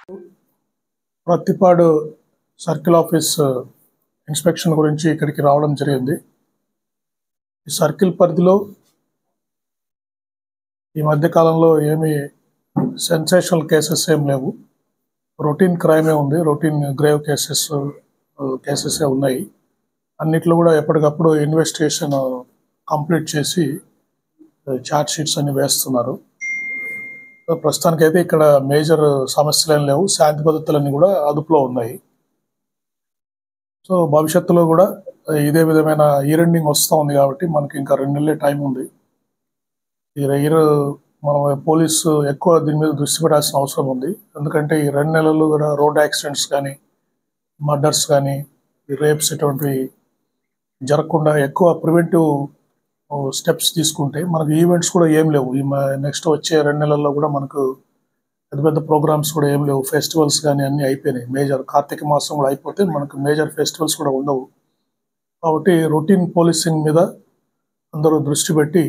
Prathipadu circle office inspection గురించి ఇక్కడికి రావడం జరిగింది. ఈ సర్కిల్ పరిధిలో ఈ మధ్య కాలంలో ఏమి సెన్సేషనల్ కేసెస్ ఏం లేవు. రొటీన్ క్రైమే ఉంది. రొటీన్ గ్రేవ్ కేసెస్ ఉన్నాయి. అన్నిట్లో కూడా ఎప్పటికప్పుడు ఇన్వెస్టిగేషన్ కంప్లీట్ చేసి ఛార్జ్ షీట్స్ అన్ని వేస్తున్నారు. ప్రస్తుతానికైతే ఇక్కడ మేజర్ సమస్యలు ఏం లేవు. శాంతి భద్రతలన్నీ కూడా అదుపులో ఉన్నాయి. సో భవిష్యత్తులో కూడా ఇదే విధమైన ఇయర్ ఎండింగ్ వస్తూ ఉంది కాబట్టి మనకి ఇంకా 2 నెలలే టైం ఉంది. ఈ ఇయర్ మనం పోలీసు ఎక్కువ దీని మీద దృష్టి పెట్టాల్సిన అవసరం ఉంది. ఎందుకంటే ఈ 2 నెలలు కూడా రోడ్ యాక్సిడెంట్స్ కానీ, మర్డర్స్ కానీ, రేప్స్ ఇటువంటివి జరగకుండా ఎక్కువ ప్రివెంటివ్ స్టెప్స్ తీసుకుంటే మనకు ఈవెంట్స్ కూడా ఏం లేవు. ఈ నెక్స్ట్ వచ్చే 2 నెలల్లో కూడా మనకు పెద్ద పెద్ద ప్రోగ్రామ్స్ కూడా ఏం లేవు. ఫెస్టివల్స్ కానీ అన్నీ అయిపోయినాయి. మేజర్ కార్తీక మాసం కూడా అయిపోతే మనకు మేజర్ ఫెస్టివల్స్ కూడా ఉండవు. కాబట్టి రొటీన్ పోలీసింగ్ మీద అందరూ దృష్టి పెట్టి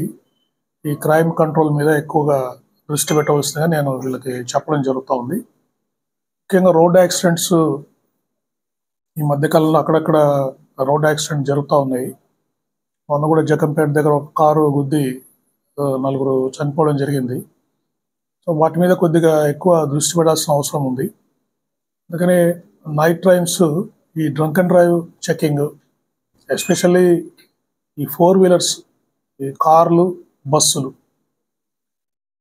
ఈ క్రైమ్ కంట్రోల్ మీద ఎక్కువగా దృష్టి పెట్టవలసిందిగా నేను వీళ్ళకి చెప్పడం జరుగుతూ ఉంది. ముఖ్యంగా రోడ్ యాక్సిడెంట్స్ ఈ మధ్యకాలంలో అక్కడక్కడ రోడ్ యాక్సిడెంట్ జరుగుతూ ఉన్నాయి. మొన్న కూడా జగంపేట దగ్గర ఒక కారు గుద్ది 4 చనిపోవడం జరిగింది. సో వాటి మీద కొద్దిగా ఎక్కువ దృష్టి పెట్టాల్సిన అవసరం ఉంది. అందుకని నైట్ టైమ్స్ ఈ drunk and drive checking, especially ఈ 4 వీలర్స్, ఈ కార్లు, బస్సులు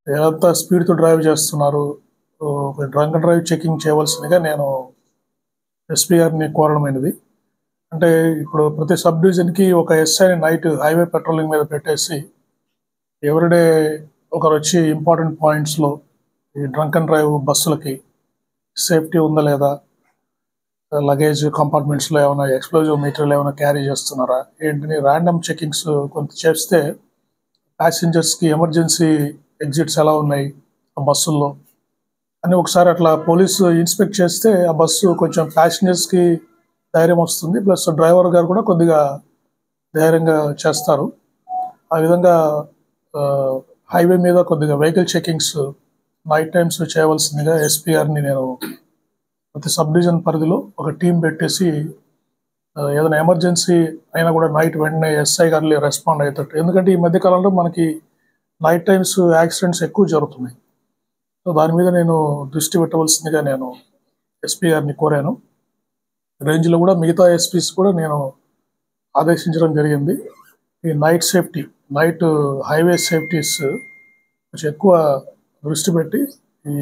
ఎంత స్పీడ్తో డ్రైవ్ చేస్తున్నారు, డ్రంక్ అండ్ డ్రైవ్ చెకింగ్ చేయవలసిందిగా నేను ఎస్పీ గారిని కోరడమైనది. అంటే ఇప్పుడు ప్రతి సబ్ డివిజన్కి ఒక ఎస్ఐని నైట్ హైవే పెట్రోలింగ్ మీద పెట్టేసి ఎవ్రీడే ఒకరు వచ్చి ఇంపార్టెంట్ పాయింట్స్లో ఈ డ్రంక్ అండ్ డ్రైవ్ బస్సులకి సేఫ్టీ ఉందా లేదా, లగేజ్ కంపార్ట్మెంట్స్లో ఏమైనా ఎక్స్ప్లోజివ్ మెటీరియల్ ఏమైనా క్యారీ చేస్తున్నారా ఏంటిని ర్యాండమ్ చెకింగ్స్ కొంత చేస్తే ప్యాసింజర్స్కి ఎమర్జెన్సీ ఎగ్జిట్స్ ఎలా ఉన్నాయి ఆ బస్సుల్లో అని ఒకసారి అట్లా పోలీసు ఇన్స్పెక్ట్ చేస్తే ఆ బస్సు కొంచెం ప్యాసింజర్స్కి ధైర్యం వస్తుంది. ప్లస్ డ్రైవర్ గారు కూడా కొద్దిగా ధైర్యంగా చేస్తారు. ఆ విధంగా హైవే మీద కొద్దిగా వెహికల్ చెకింగ్స్ నైట్ టైమ్స్ చేయవలసిందిగా ఎస్పీ గారిని నేను ప్రతి సబ్ డివిజన్ పరిధిలో ఒక టీం పెట్టేసి ఏదైనా ఎమర్జెన్సీ అయినా కూడా నైట్ వెంటనే ఎస్ఐ గారు రెస్పాండ్ అయ్యేటట్టు. ఎందుకంటే ఈ మధ్యకాలంలో మనకి నైట్ టైమ్స్ యాక్సిడెంట్స్ ఎక్కువ జరుగుతున్నాయి. సో దాని మీద నేను దృష్టి పెట్టవలసిందిగా నేను ఎస్పీ గారిని కోరాను. రేంజ్లో కూడా మిగతా ఎస్పీస్ కూడా నేను ఆదేశించడం జరిగింది. ఈ night safety, night highway safeties కొంచెం ఎక్కువ దృష్టి పెట్టి ఈ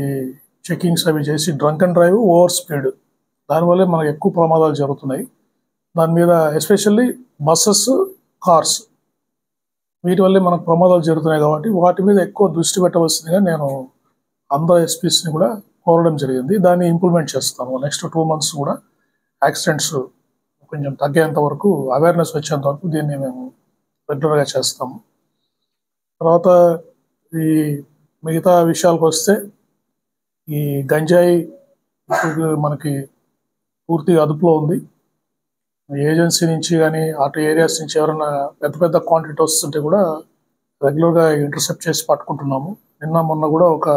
చెకింగ్స్ అవి చేసి drunk and drive, over speed దానివల్లే మనకు ఎక్కువ ప్రమాదాలు జరుగుతున్నాయి. దాని మీద ఎస్పెషల్లీ బస్సెస్, కార్స్ వీటి వల్లే మనకు ప్రమాదాలు జరుగుతున్నాయి. కాబట్టి వాటి మీద ఎక్కువ దృష్టి పెట్టవలసిందిగా నేను అందరు ఎస్పీస్ని కూడా కోరడం జరిగింది. దాన్ని ఇంప్లిమెంట్ చేస్తాము. నెక్స్ట్ 2 months కూడా యాక్సిడెంట్స్ కొంచెం తగ్గేంత వరకు, అవేర్నెస్ వచ్చేంత వరకు దీన్ని మేము రెగ్యులర్గా చేస్తాము. తర్వాత ఈ మిగతా విషయాలకు వస్తే ఈ గంజాయి మనకి పూర్తిగా అదుపులో ఉంది. ఏజెన్సీ నుంచి కానీ అటు ఏరియాస్ నుంచి ఎవరైనా పెద్ద పెద్ద క్వాంటిటీ వస్తుంటే కూడా రెగ్యులర్గా ఇంటర్సెప్ట్ చేసి పట్టుకుంటున్నాము. నిన్న మొన్న కూడా ఒక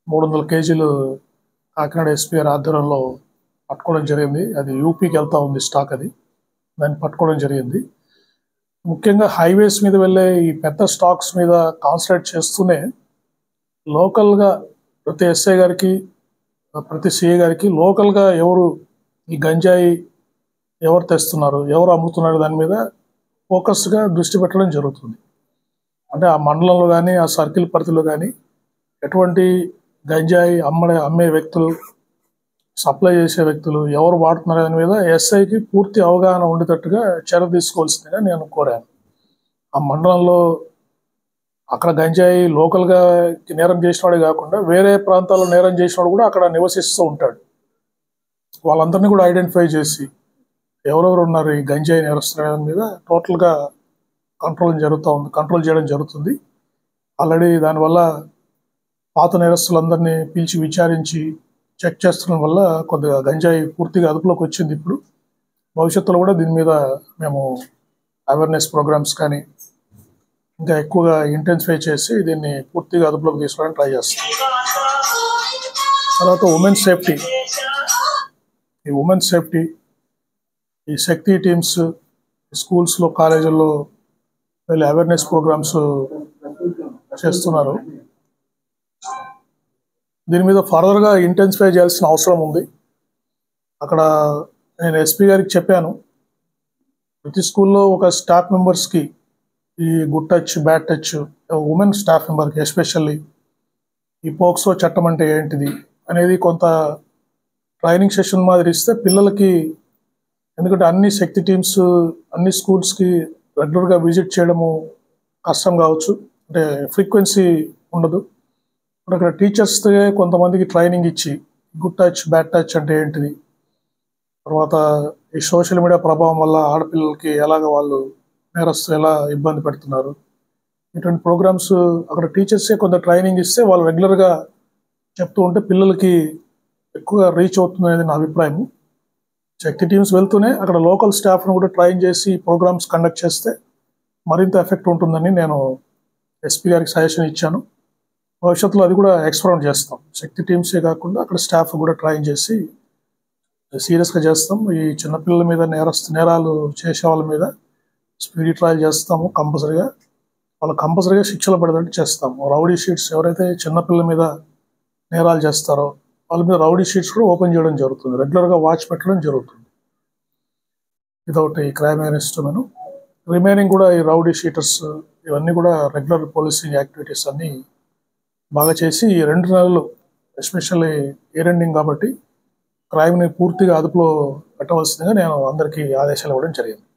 300 kgs కాకినాడ ఎస్పీ గారి ఆధ్వర్యంలో పట్టుకోవడం జరిగింది. అది యూపీకి వెళ్తూ ఉంది స్టాక్, అది దాన్ని పట్టుకోవడం జరిగింది. ముఖ్యంగా హైవేస్ మీద వెళ్ళే ఈ పెద్ద స్టాక్స్ మీద కాన్సన్ట్రేట్ చేస్తూనే లోకల్గా ప్రతి ఎస్ఐ గారికి, ప్రతి సిఐ గారికి లోకల్గా ఎవరు ఈ గంజాయి ఎవరు తెస్తున్నారు, ఎవరు అమ్ముతున్నారు దాని మీద ఫోకస్గా దృష్టి పెట్టడం జరుగుతుంది. అంటే ఆ మండలంలో కానీ ఆ సర్కిల్ పరిధిలో కానీ ఎటువంటి గంజాయి అమ్మే వ్యక్తులు, సప్లై చేసే వ్యక్తులు ఎవరు వాడుతున్నారు దాని మీద ఎస్ఐకి పూర్తి అవగాహన ఉండేటట్టుగా చర్య తీసుకోవాల్సిందిగా నేను కోరాను. ఆ మండలంలో అక్కడ గంజాయి లోకల్గా నేరం చేసినవాడే కాకుండా వేరే ప్రాంతాల్లో నేరం చేసినవాడు కూడా అక్కడ నివసిస్తూ ఉంటాడు. వాళ్ళందరినీ కూడా ఐడెంటిఫై చేసి ఎవరెవరు ఉన్నారు ఈ గంజాయి నేరస్తున్న దాని మీద టోటల్గా కంట్రోల్ చేయడం జరుగుతుంది. ఆల్రెడీ దానివల్ల పాత నేరస్తులందరినీ పిలిచి విచారించి చెక్ చేస్తున్న వల్ల కొద్దిగా గంజాయి పూర్తిగా అదుపులోకి వచ్చింది. ఇప్పుడు భవిష్యత్తులో కూడా దీని మీద మేము అవేర్నెస్ ప్రోగ్రామ్స్ కానీ ఇంకా ఎక్కువగా ఇంటెన్సిఫై చేసి దీన్ని పూర్తిగా అదుపులోకి తీసుకోవడానికి ట్రై చేస్తాం. తర్వాత ఉమెన్ సేఫ్టీ, ఈ ఉమెన్ సేఫ్టీ, ఈ శక్తి టీమ్స్ స్కూల్స్లో కాలేజీల్లో వీళ్ళు అవేర్నెస్ ప్రోగ్రామ్స్ చేస్తున్నారు. దీని మీద ఫర్దర్గా ఇంటెన్సిఫై చేయాల్సిన అవసరం ఉంది. అక్కడ నేను ఎస్పీ గారికి చెప్పాను, ప్రతి స్కూల్లో ఒక స్టాఫ్ మెంబర్స్కి ఈ good touch bad touch, women staff మెంబర్కి ఎస్పెషల్లీ ఈ పోక్సో చట్టం అంటే ఏంటిది అనేది కొంత ట్రైనింగ్ సెషన్ మాదిరి ఇస్తే పిల్లలకి, ఎందుకంటే అన్ని శక్తి టీమ్స్ అన్ని స్కూల్స్కి రెగ్యులర్గా విజిట్ చేయడము కష్టం కావచ్చు, అంటే ఫ్రీక్వెన్సీ ఉండదు. అక్కడ టీచర్స్తో కొంతమందికి ట్రైనింగ్ ఇచ్చి గుడ్ టచ్ బ్యాడ్ టచ్ అంటే ఏంటిది, తర్వాత ఈ సోషల్ మీడియా ప్రభావం వల్ల ఆడపిల్లలకి ఎలాగ వాళ్ళు నేరస్తులు ఎలా ఇబ్బంది పెడుతున్నారు, ఇటువంటి ప్రోగ్రామ్స్ అక్కడ టీచర్సే కొంత ట్రైనింగ్ ఇస్తే వాళ్ళు రెగ్యులర్గా చెప్తూ ఉంటే పిల్లలకి ఎక్కువగా రీచ్ అవుతుంది అనేది నా అభిప్రాయం. శక్తి టీమ్స్ వెళ్తూనే అక్కడ లోకల్ స్టాఫ్ను కూడా ట్రైన్ చేసి ప్రోగ్రామ్స్ కండక్ట్ చేస్తే మరింత ఎఫెక్ట్ ఉంటుందని నేను ఎస్పీ గారికి సజెషన్ ఇచ్చాను. భవిష్యత్తులో అది కూడా ఎక్స్పెరిమెంట్ చేస్తాం. శక్తి టీమ్సే కాకుండా అక్కడ స్టాఫ్ కూడా ట్రైన్ చేసి సీరియస్గా చేస్తాం. ఈ చిన్నపిల్లల మీద నేరాలు చేసే వాళ్ళ మీద స్పీడీ ట్రయల్ చేస్తాము. కంపల్సరీగా శిక్షలు పడేటట్టు చేస్తాము. రౌడీ షీట్స్ ఎవరైతే చిన్నపిల్లల మీద నేరాలు చేస్తారో వాళ్ళ మీద రౌడీ షీట్స్ కూడా ఓపెన్ చేయడం జరుగుతుంది, రెగ్యులర్గా వాచ్ పెట్టడం జరుగుతుంది. ఇదొకటి క్రైమ్ అరెస్ట్మెంట్. రిమైనింగ్ కూడా ఈ రౌడీ షీటర్స్ ఇవన్నీ కూడా రెగ్యులర్ పోలీసింగ్ యాక్టివిటీస్ అన్నీ బాగా చేసి ఈ 2 నెలలు ఎస్పెషల్లీ ఇయర్ ఎండింగ్ కాబట్టి క్రైమ్ని పూర్తిగా అదుపులో పెట్టవలసిందిగా నేను అందరికీ ఆదేశాలు ఇవ్వడం జరిగింది.